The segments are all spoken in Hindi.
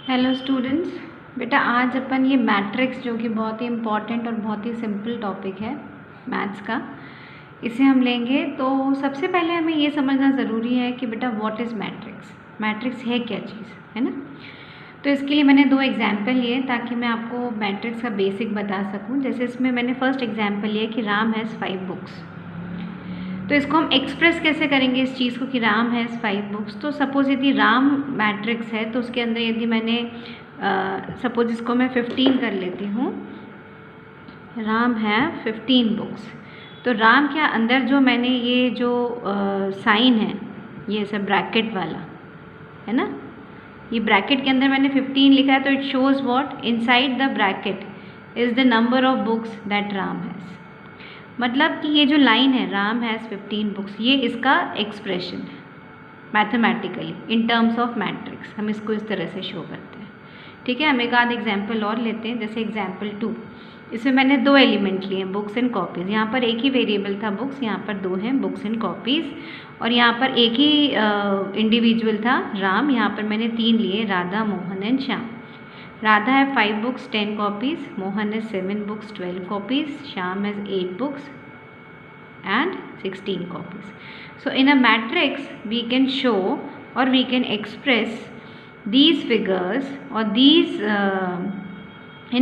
हेलो स्टूडेंट्स, बेटा आज अपन ये मैट्रिक्स जो कि बहुत ही इम्पॉर्टेंट और बहुत ही सिंपल टॉपिक है मैथ्स का, इसे हम लेंगे। तो सबसे पहले हमें ये समझना ज़रूरी है कि बेटा व्हाट इज़ मैट्रिक्स, मैट्रिक्स है क्या चीज़, है ना। तो इसके लिए मैंने दो एग्जाम्पल लिए ताकि मैं आपको मैट्रिक्स का बेसिक बता सकूं। जैसे इसमें मैंने फर्स्ट एग्जाम्पल लिया कि राम हैज़ 5 बुक्स। तो इसको हम एक्सप्रेस कैसे करेंगे इस चीज़ को कि राम हैज़ 5 बुक्स। तो सपोज़ यदि राम मैट्रिक्स है तो उसके अंदर यदि मैंने सपोज इसको मैं 15 कर लेती हूँ, राम है 15 बुक्स। तो राम के अंदर जो मैंने ये जो साइन है, ये सब ब्रैकेट वाला है ना, ये ब्रैकेट के अंदर मैंने 15 लिखा है। तो it shows what inside the bracket is the number of books that Ram has. मतलब कि ये जो लाइन है राम हैज़ 15 बुक्स, ये इसका एक्सप्रेशन है mathematically in terms of matrix. हम इसको इस तरह से शो करते हैं, ठीक है। हम एक आध एग्जाम्पल और लेते हैं, जैसे एग्जाम्पल 2। इसमें मैंने दो एलिमेंट लिए हैं, बुक्स एंड कॉपीज़। यहाँ पर एक ही वेरिएबल था बुक्स, यहाँ पर दो हैं बुक्स एंड कॉपीज़। और यहाँ पर एक ही इंडिविजुअल था राम, यहाँ पर मैंने 3 लिए, Radha, Mohan and Shyam. Radha have 5 books, 10 copies. Mohan has 7 books, 12 copies. Shyam has 8 books and 16 copies. So in a matrix we can show or we can express these figures or these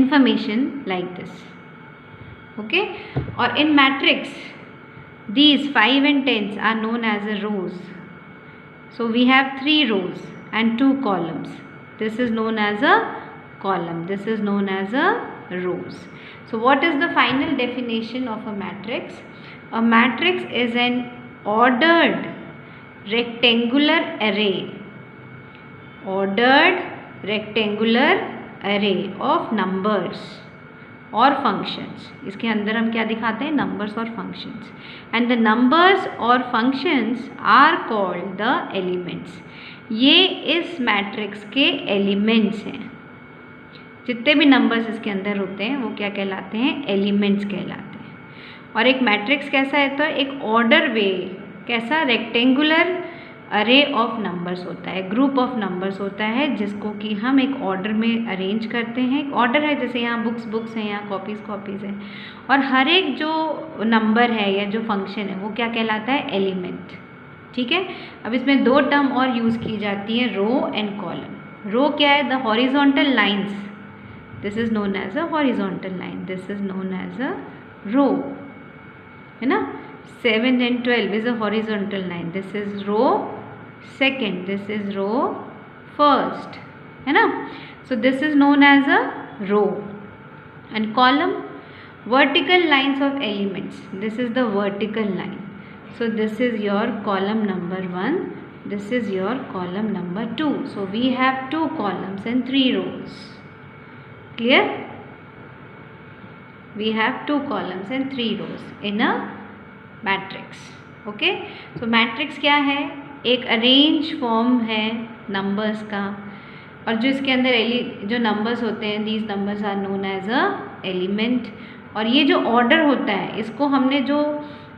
information like this. Okay, or in matrix these 5 and 10s are known as a rows. So we have 3 rows and 2 columns. This is known as a column, this is known as a rows. So what is the final definition of a matrix? A matrix is an ordered rectangular array, ordered rectangular array of numbers और functions। इसके अंदर हम क्या दिखाते हैं, numbers और functions, and the numbers और functions are called the elements। ये इस मैट्रिक्स के एलिमेंट्स हैं। जितने भी नंबर्स इसके अंदर होते हैं वो क्या कहलाते हैं, एलिमेंट्स कहलाते हैं। और एक मैट्रिक्स कैसा है, तो एक ऑर्डर वे, कैसा, रेक्टेंगुलर अरे ऑफ नंबर्स होता है, ग्रुप ऑफ नंबर्स होता है जिसको कि हम एक ऑर्डर में अरेंज करते हैं। एक ऑर्डर है, जैसे यहाँ बुक्स बुक्स हैं, यहाँ कॉपीज़ कॉपीज़ हैं, और हर एक जो नंबर है या जो फंक्शन है वो क्या कहलाता है, एलिमेंट, ठीक है। अब इसमें दो टर्म और यूज़ की जाती हैं, रो एंड कॉलम। रो क्या है, the horizontal lines, this is known as a horizontal line, this is known as a row, है ना। 7 and 12 is a horizontal line, this is row second, this is row first, है ना। So this is known as a row. And column, vertical lines of elements, this is the vertical line. So this is your column number 1, this is your column number 2. So we have 2 columns and 3 rows. Clear? We have 2 columns and 3 rows in a matrix. Okay? So matrix क्या है, एक अरेंज फॉर्म है नंबर्स का, और जो इसके अंदर जो नंबर्स होते हैं, these numbers are known as a element। और ये जो ऑर्डर होता है, इसको हमने जो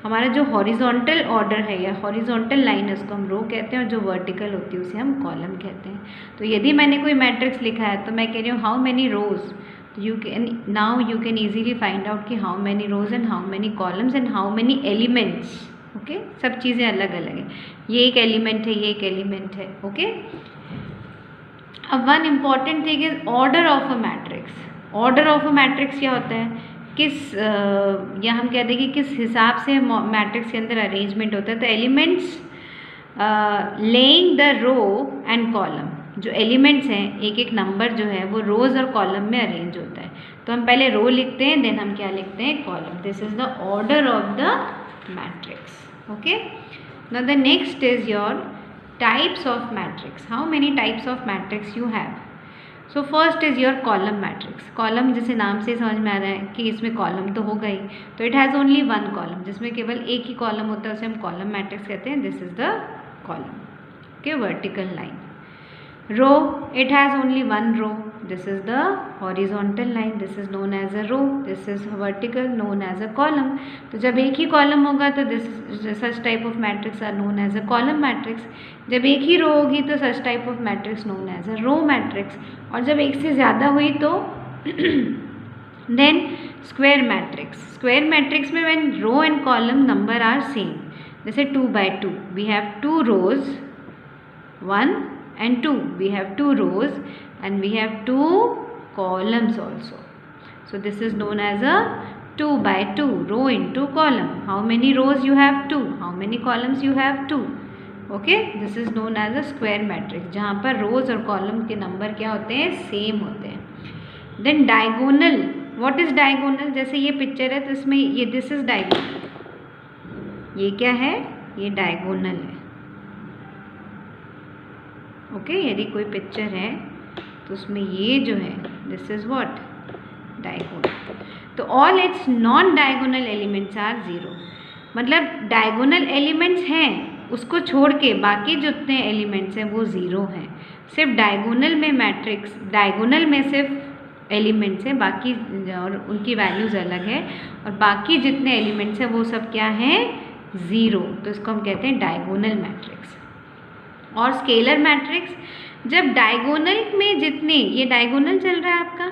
हमारा जो हॉरिजॉन्टल ऑर्डर है या हॉरिजॉन्टल लाइन है उसको हम रो कहते हैं, और जो वर्टिकल होती है उसे हम कॉलम कहते हैं। तो यदि मैंने कोई मैट्रिक्स लिखा है तो मैं कह रही हूँ how many rows, you can easily find out कि how many rows and how many columns and how many elements. Okay, सब चीज़ें अलग अलग हैं, ये एक एलिमेंट है, ये एक एलिमेंट है। ओके, अब one important thing is order of a matrix. Order of a matrix क्या होता है, किस या हम कहते हैं कि किस हिसाब से मैट्रिक्स के अंदर अरेंजमेंट होता है। तो elements lying the row and column, जो एलिमेंट्स हैं, एक एक नंबर जो है वो रोज़ और कॉलम में अरेंज होता है। तो हम पहले रो लिखते हैं, देन हम क्या लिखते हैं, column. This is the order of the matrix. Okay, now the next is your types of matrix. How many types of matrix you have. So first is your column matrix. Column जैसे नाम से समझ में आ रहा है कि इसमें कॉलम तो होगा ही, तो इट हैज़ ओनली 1 कॉलम, जिसमें केवल एक ही कॉलम होता है, उसे हम कॉलम मैट्रिक्स कहते हैं। This is the column, okay, vertical line. Row, it has only 1 row, This is the horizontal line. This is known as a row. This is vertical, known as a column. तो जब एक ही कॉलम होगा तो such type of matrix are known as a column matrix. जब एक ही रो होगी तो such type of matrix known as a row matrix. और जब एक से ज़्यादा हुई तो then square matrix. Square matrix में when row and column number are same. जैसे 2 by 2. We have 2 rows, 1 and 2. We have 2 rows and we have 2 columns also. So this is known as a 2 by 2, row into column. How many rows you have? 2. How many columns you have? 2. Okay, this is known as a square matrix, जहाँ पर rows और column के नंबर क्या होते हैं? सेम होते हैं. Then diagonal. What is diagonal? जैसे ये पिक्चर है तो इसमें ये this is diagonal. ये क्या है? ये diagonal है. ओके यदि कोई पिक्चर है तो उसमें ये जो है दिस इज व्हाट? डायगोनल. तो all its non diagonal elements are zero. मतलब डायगोनल एलिमेंट्स हैं, उसको छोड़ के बाकी जितने एलिमेंट्स हैं वो ज़ीरो हैं. सिर्फ डायगोनल में मैट्रिक्स, डायगोनल में सिर्फ एलिमेंट्स हैं, बाकी और उनकी वैल्यूज़ अलग है, और बाकी जितने एलिमेंट्स हैं वो सब क्या हैं? ज़ीरो. तो इसको हम कहते हैं डायगोनल मैट्रिक्स. और स्केलर मैट्रिक्स, जब डायगोनल में जितने, ये डायगोनल चल रहा है आपका,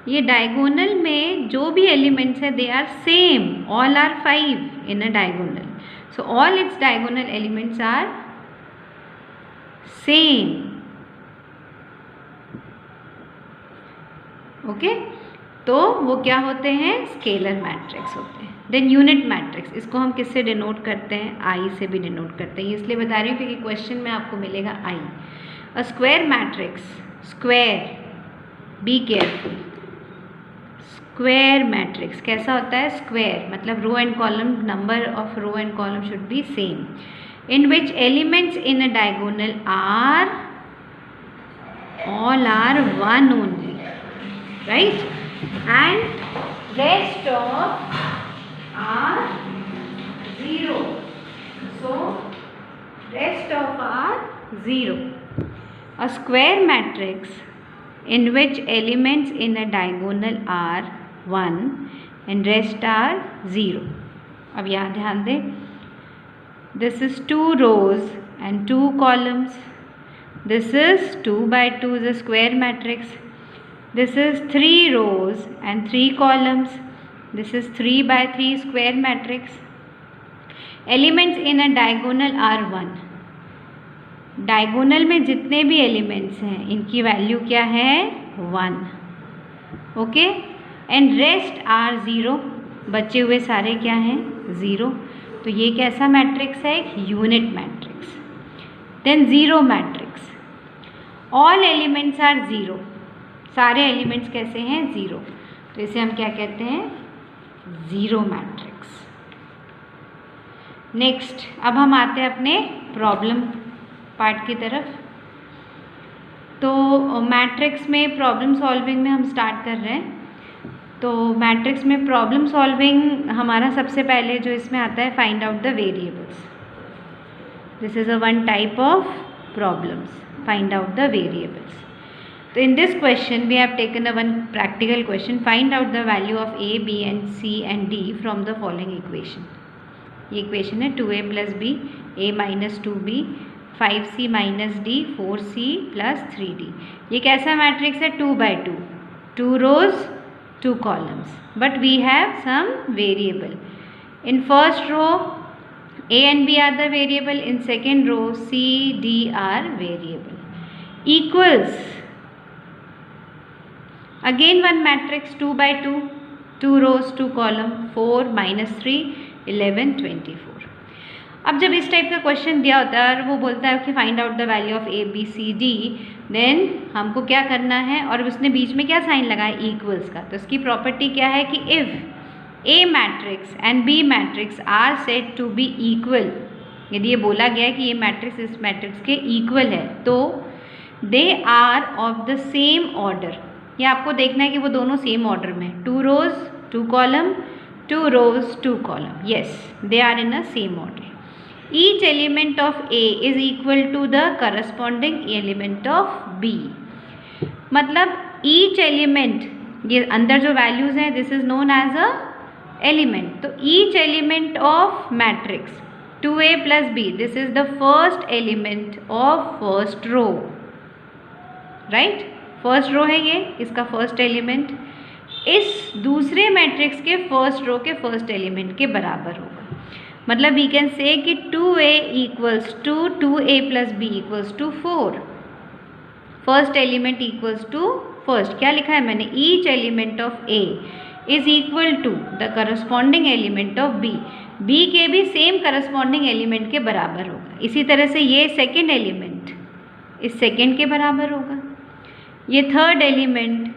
ये डायगोनल में जो भी एलिमेंट्स है they are same, all are 5 in a diagonal. So all its diagonal elements are same. Okay, तो वो क्या होते हैं? स्केलर मैट्रिक्स होते हैं. देन यूनिट मैट्रिक्स, इसको हम किससे डिनोट करते हैं? आई से भी डिनोट करते हैं. इसलिए बता रही हूँ क्योंकि क्वेश्चन में आपको मिलेगा I. A square matrix, square, be careful. Square matrix कैसा होता है? स्क्वायर मतलब row and column, number of row and column should be same, in which elements in a diagonal are all are 1 only, right, and rest of are 0. So rest of are 0. A square matrix in which elements in a diagonal are 1 and rest are 0. अब यहाँ ध्यान दें, this is 2 rows and 2 columns. This is 2 by 2 is a square matrix. This is 3 rows and 3 columns. This is 3 by 3 square matrix. Elements in a diagonal are 1. Diagonal में जितने भी एलिमेंट्स हैं इनकी वैल्यू क्या है? 1. Okay, and rest are 0. बचे हुए सारे क्या हैं? 0. तो ये कैसा मैट्रिक्स है? एक unit matrix. Then zero matrix, all elements are 0. सारे एलिमेंट्स कैसे हैं? 0. तो इसे हम क्या कहते हैं? Zero matrix. नेक्स्ट, अब हम आते हैं अपने प्रॉब्लम पार्ट की तरफ. तो मैट्रिक्स में प्रॉब्लम सॉल्विंग में हम स्टार्ट कर रहे हैं. तो मैट्रिक्स में प्रॉब्लम सॉल्विंग हमारा सबसे पहले जो इसमें आता है, find out the variables. This is a one type of problems, find out the variables. So in this question we have taken a one practical question. Find out the value of a, b and c and d from the following equation. ये इक्वेशन है 2a plus b, a minus 2b, 5c minus d, 4c plus 3d. ये कैसा मैट्रिक्स है? 2 by 2, 2 rows 2 columns, but we have some variable. In first row a and b are the variable, in second row c, d are variable. Equals, again one matrix 2 by 2, 2 rows 2 column, 4 minus 3 11 24. अब जब इस टाइप का क्वेश्चन दिया होता है और वो बोलता है कि find out the value of A B C D, then हमको क्या करना है, और उसने बीच में क्या साइन लगाया? इक्वल्स का. तो इसकी प्रॉपर्टी क्या है कि if A matrix and B matrix are said to be equal, यदि ये बोला गया है कि ये मैट्रिक्स इस मैट्रिक्स के इक्वल है, तो they are of the same order. ये आपको देखना है कि वो दोनों सेम ऑर्डर में, 2 rows 2 column, 2 rows 2 column. Yes, they are in a same order. Each element of A is equal to the corresponding element of B. मतलब ईच एलिमेंट, ये अंदर जो वैल्यूज हैं this is known as a element. तो each element of matrix 2a plus b, this is the first element of first row, right? First row है ये, इसका फर्स्ट एलिमेंट इस दूसरे मैट्रिक्स के फर्स्ट रो के फर्स्ट एलिमेंट के बराबर होगा. मतलब वी कैन से कि 2a equals to 2a plus b equals to 4. First element equals to first, क्या लिखा है मैंने, each element of a is equal to the corresponding element of b. b के भी सेम करस्पॉन्डिंग एलिमेंट के बराबर होगा. इसी तरह से ये सेकेंड एलिमेंट इस सेकेंड के बराबर होगा. ये थर्ड एलिमेंट,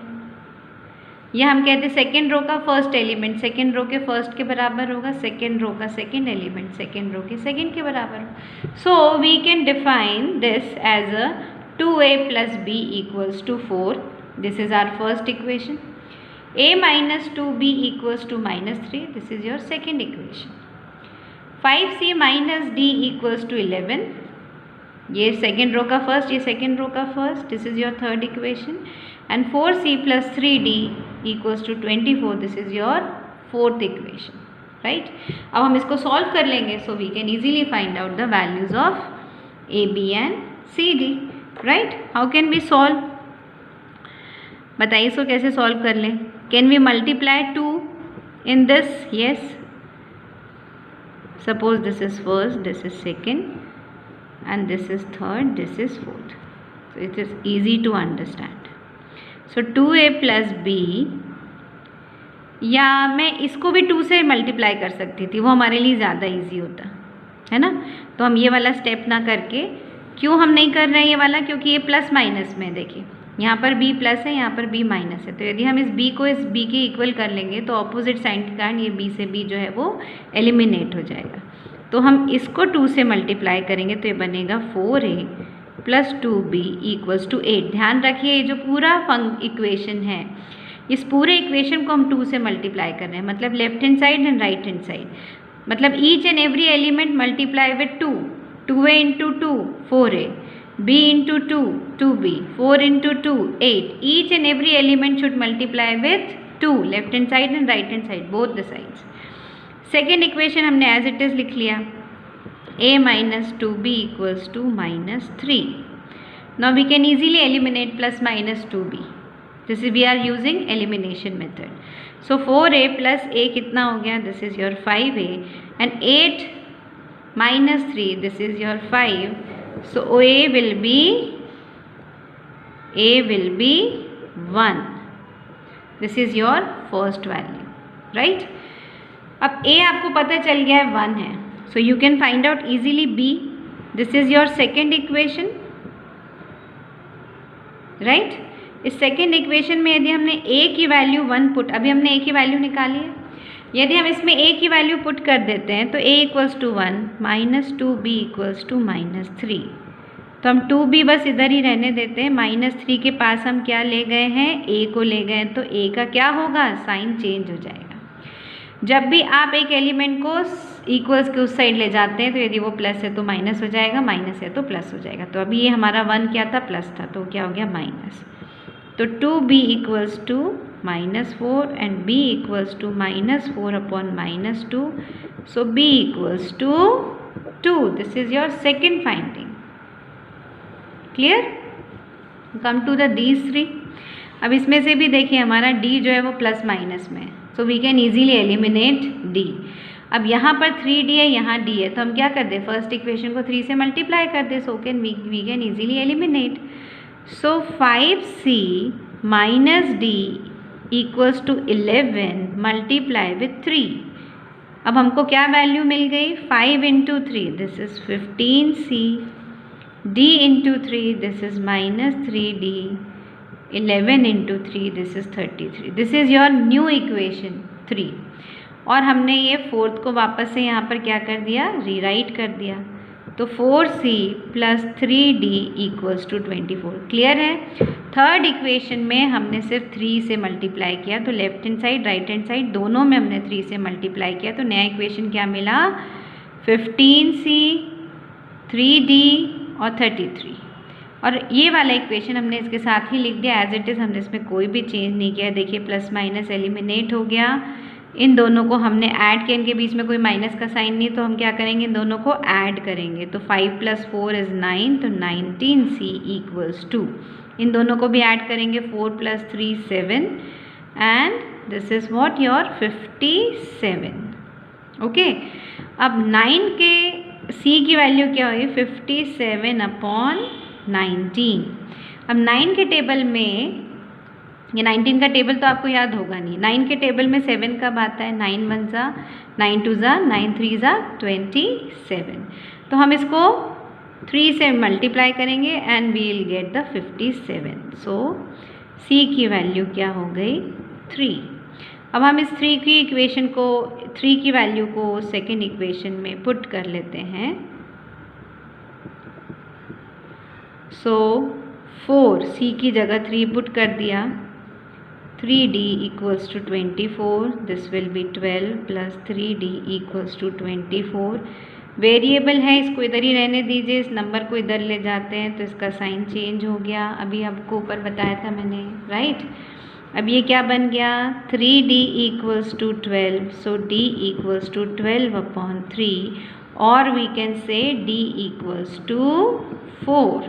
ये हम कहते हैं सेकेंड रो का फर्स्ट एलिमेंट सेकेंड रो के फर्स्ट के बराबर होगा. सेकेंड रो का सेकेंड एलिमेंट सेकेंड रो के सेकेंड के बराबर होगा. So we can define this as a 2a plus b equals to 4. This is our first equation. a minus 2b equals to minus 3. This is your second equation. 5c minus d equals to 11. ये सेकेंड रो का फर्स्ट, ये सेकेंड रो का first. This is your third equation. And 4c plus 3d equals to 24. This is your fourth equation, right. अब हम इसको सॉल्व कर लेंगे, so we can easily find out the values of a, b and c, d, right. How can we solve, बताइए इसको कैसे सॉल्व कर लें. Can we multiply 2 in this, yes. Suppose this is first, this is second and this is third, this is fourth. So it is easy to understand. So 2a plus b, या मैं इसको भी 2 से मल्टीप्लाई कर सकती थी, वो हमारे लिए ज़्यादा इजी होता है ना. तो हम ये वाला स्टेप ना करके, क्यों हम नहीं कर रहे हैं ये वाला, क्योंकि ये प्लस माइनस में, देखिए यहाँ पर b प्लस है, यहाँ पर b माइनस है. तो यदि हम इस b को इस b के इक्वल कर लेंगे तो ऑपोजिट साइन के कारण ये b से b जो है वो एलिमिनेट हो जाएगा. तो हम इसको 2 से मल्टीप्लाई करेंगे तो ये बनेगा 4a plus 2b equals to 8. ध्यान रखिए ये जो पूरा इक्वेशन है, इस पूरे इक्वेशन को हम 2 से मल्टीप्लाई कर रहे हैं. मतलब left hand side and right hand side, मतलब each and every element multiply with 2. 2a into 2 4a, b into 2 2b, 4 into 2 8. Each and every element should multiply with 2, left hand side and right hand side, both the sides. Second equation हमने एज इट इज़ लिख लिया, a minus 2b equals to minus 3. Now we can easily eliminate plus minus 2b. This is we are using elimination method. So 4a plus a कितना हो गया, this is your 5a, and 8 minus 3, this is your 5. So a will be 1. This is your first value, right? अब a आपको पता चल गया है 1 है, so you can find out easily b. This is your second equation, right? इस सेकेंड इक्वेशन में यदि हमने a की वैल्यू 1 पुट, अभी हमने a की वैल्यू निकाली है, यदि हम इसमें a की वैल्यू पुट कर देते हैं तो a equals to 1 minus 2b equals to minus 3. तो हम 2b बस इधर ही रहने देते हैं. माइनस 3 के पास हम क्या ले गए हैं, a को ले गए, तो a का क्या होगा, साइन चेंज हो जाएगा. जब भी आप एक एलिमेंट को इक्वल्स के उस साइड ले जाते हैं तो यदि वो प्लस है तो माइनस हो जाएगा, माइनस है तो प्लस हो जाएगा. तो अभी ये हमारा 1 क्या था, प्लस था, तो क्या हो गया माइनस. तो 2b equals to minus 4 and b equals to minus 4 upon minus 2. So b equals to 2. This is your second finding. Clear. Come to the these 3. अब इसमें से भी देखिए हमारा d जो है वो प्लस माइनस में है, so we can easily eliminate d. अब यहाँ पर 3d है, यहाँ d है, तो हम क्या कर दें, फर्स्ट इक्वेशन को 3 से मल्टीप्लाई कर दें. So can we can easily eliminate. So 5c minus d equals to 11 multiply with 3. अब हमको क्या वैल्यू मिल गई, 5 into 3, this is 15c, d into 3, this is minus 3d, 11 into 3, this is 33. This is your new equation 3. और हमने ये फोर्थ को वापस से यहाँ पर क्या कर दिया, रीराइट कर दिया. तो 4c plus 3d equals to 24. Clear है. थर्ड इक्वेशन में हमने सिर्फ 3 से मल्टीप्लाई किया, तो left hand side right hand side दोनों में हमने 3 से मल्टीप्लाई किया, तो नया इक्वेशन क्या मिला, 15c, 3d और 33. और ये वाला इक्वेशन हमने इसके साथ ही लिख दिया एज इट इज़, हमने इसमें कोई भी चेंज नहीं किया। देखिए प्लस माइनस एलिमिनेट हो गया, इन दोनों को हमने ऐड किया, इनके बीच में कोई माइनस का साइन नहीं, तो हम क्या करेंगे, इन दोनों को ऐड करेंगे। तो 5 + 4 इज़ 9, तो 19c = 2। इन दोनों को भी ऐड करेंगे, 4 + 3 7, and this is what your 57। Okay, अब 9 के c की वैल्यू क्या हुई, 57/19। अब 9 के टेबल में, ये 19 का टेबल तो आपको याद होगा नहीं, 9 के टेबल में 7 कब आता है, 9 1 ज़ा 9 2 ज़ा 9 3 ज़ा 27। तो हम इसको 3 से मल्टीप्लाई करेंगे and we will get the 57। So c की वैल्यू क्या हो गई, 3। अब हम इस 3 की इक्वेशन को, 3 की वैल्यू को सेकेंड इक्वेशन में पुट कर लेते हैं। सो 4 c की जगह 3 पुट कर दिया, 3d = 24, this will be 12 + 3d = 24। Variable है, इसको इधर ही रहने दीजिए, इस नंबर को इधर ले जाते हैं तो इसका साइन चेंज हो गया, अभी आपको ऊपर बताया था मैंने, राइट। अब ये क्या बन गया, 3d = 12, सो d = 12/3, और we can say d = 4,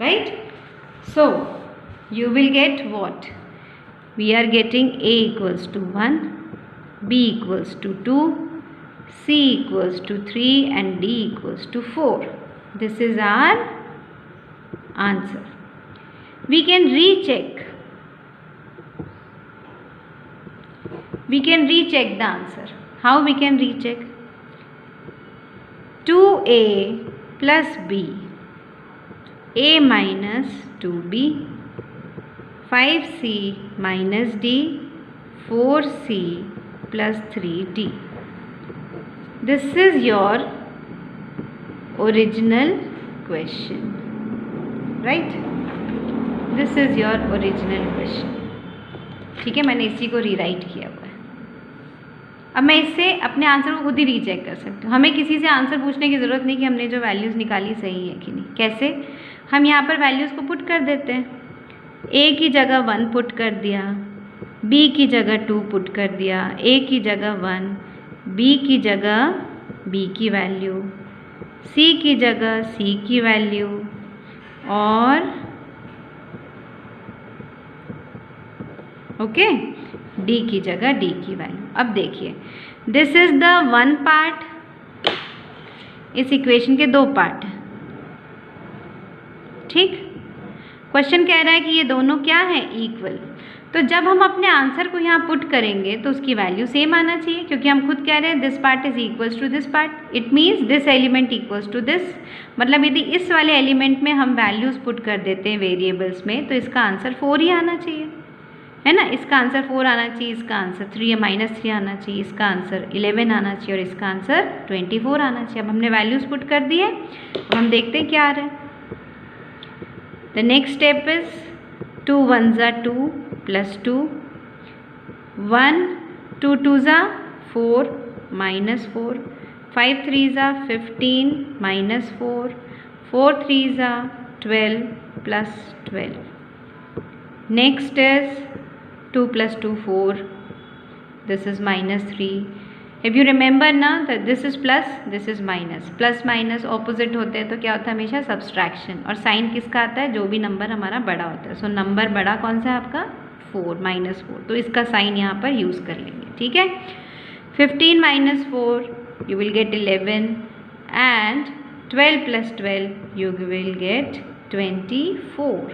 right. So you will get what? We are getting a = 1, b = 2, c = 3, and d = 4. This is our answer. We can recheck. We can recheck the answer. How we can recheck? 2a + b, a - 2b, 5c - d, 4c + 3d. This is your original question, right? This is your original question. ठीक है, मैंने इसी को रीराइट किया हुआ है। अब मैं इससे अपने आंसर को खुद ही रीचेक कर सकती हूँ, हमें किसी से आंसर पूछने की ज़रूरत नहीं कि हमने जो वैल्यूज़ निकाली सही है कि नहीं। कैसे, हम यहाँ पर वैल्यूज़ को पुट कर देते हैं। a की जगह 1 पुट कर दिया, b की जगह 2 पुट कर दिया, a की जगह 1, b की जगह b की वैल्यू, c की जगह c की वैल्यू, और ओके d की जगह d की वैल्यू। अब देखिए, दिस इज द 1 पार्ट, इस इक्वेशन के 2 पार्ट हैं, ठीक। क्वेश्चन कह रहा है कि ये दोनों क्या है, इक्वल। तो जब हम अपने आंसर को यहाँ पुट करेंगे तो उसकी वैल्यू सेम आना चाहिए, क्योंकि हम खुद कह रहे हैं this part is equals to this part, it means this element equals to this. मतलब यदि इस वाले एलिमेंट में हम वैल्यूज़ पुट कर देते हैं वेरिएबल्स में, तो इसका आंसर 4 ही आना चाहिए, है ना। इसका आंसर 4 आना चाहिए, इसका आंसर 3 या -3 आना चाहिए, इसका आंसर 11 आना चाहिए, और इसका आंसर 24 आना चाहिए। अब हमने वैल्यूज़ पुट कर दिए, अब हम देखते हैं क्या आ रहा है। द नेक्स्ट स्टेप इज 2 1 ज़ा 2 + 2, 1 2 2 ज़ा 4 -4, 5 3 ज़ा 15 -4, 4 3 ज़ा 12 + 12. Next is 2 + 2 4, this is -3. If you remember ना, that this is plus, this is minus. Plus minus opposite होते हैं तो क्या होता है, हमेशा सब्सट्रैक्शन। और साइन किसका आता है, जो भी नंबर हमारा बड़ा होता है। सो नंबर बड़ा कौन सा है आपका, 4 -4, तो इसका साइन यहाँ पर यूज़ कर लेंगे, ठीक है। 15 - 4 you will get 11, and 12 + 12 you will get 24.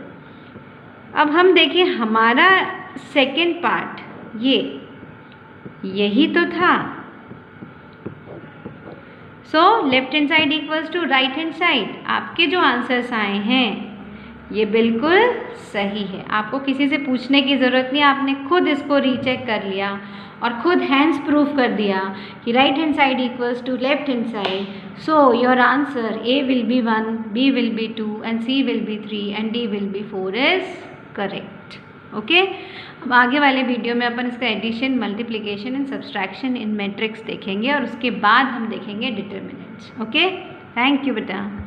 अब हम देखें हमारा सेकेंड पार्ट, यही तो था। So left hand side equals to right hand side. आपके जो आंसर्स आए हैं ये बिल्कुल सही है, आपको किसी से पूछने की ज़रूरत नहीं, आपने खुद इसको रीचेक कर लिया और खुद हैंड्स प्रूफ कर दिया कि right hand side equals to left hand side. So your answer A will be 1, B will be 2, and C will be 3, and D will be 4 is correct. Okay, अब आगे वाले वीडियो में अपन इसका addition, multiplication and subtraction in matrix देखेंगे, और उसके बाद हम देखेंगे डिटर्मिनेंट्स। ओके, थैंक यू बेटा।